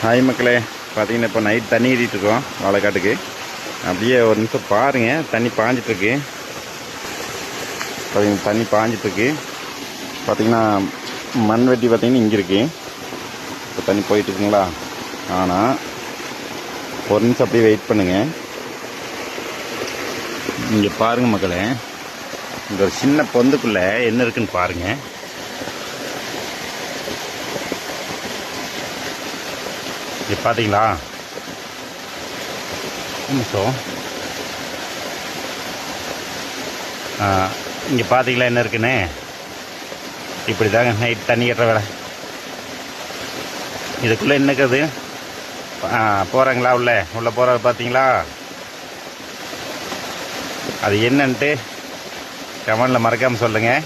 Hi மக்களே, பார்த்தீங்கன்னா இப்போ நைட் தண்ணி ஏறிட்டுருக்கோம் வாழைக்காட்டுக்கு. அப்படியே ஒரு நிமிஷம் பாருங்கள், தண்ணி பாஞ்சிட்ருக்கு. பார்த்தீங்கன்னா தண்ணி பாஞ்சிட்ருக்கு. பார்த்தீங்கன்னா மண் வெட்டி பார்த்தீங்கன்னா இங்கே இருக்குது. இப்போ தண்ணி போயிட்டுருக்குங்களா? ஆனால் ஒரு நிமிஷம் அப்படியே வெயிட் பண்ணுங்கள். இங்கே பாருங்கள் மக்களே, இந்த ஒரு சின்ன பொந்துக்குள்ளே என்ன இருக்குன்னு பாருங்கள். இது பார்த்தீங்களா? நிமிஷம் இங்கே பார்த்தீங்களா என்ன இருக்குன்னு? இப்படி தாங்க நைட் தண்ணி கட்டுற வேலை. இதுக்குள்ளே என்ன இருக்குது? போகிறாங்களா உள்ளே போகிறது பார்த்தீங்களா? அது என்னன்ட்டு கமெண்டில் மறக்காமல் சொல்லுங்கள்.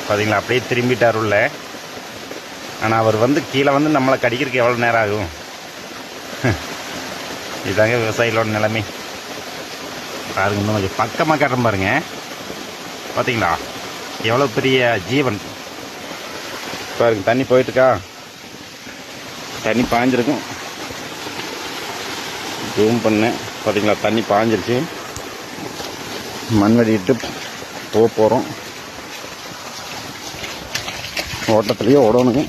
பார்த்தீங்களா, அப்படியே திரும்பிட்டார் உள்ள. ஆனால் அவர் கீழே நம்மளை கடிக்கிறதுக்கு எவ்வளோ நேரம் ஆகும்? இதுதாங்க விவசாயிகளோட நிலைமை. பாருங்க, இன்னும் கொஞ்சம் பக்கமாக காட்டுறேன் பாருங்க. பார்த்தீங்களா எவ்வளோ பெரிய ஜீவன் பாருங்க. தண்ணி போயிட்டுருக்கா? தண்ணி பாஞ்சிருக்கும். ஜூம் பண்ணேன். பார்த்தீங்களா, தண்ணி பாஞ்சிருச்சு. மண் வெட்டிட்டு போகிறோம். ஓட்டத்துலேயே ஓடணுங்க.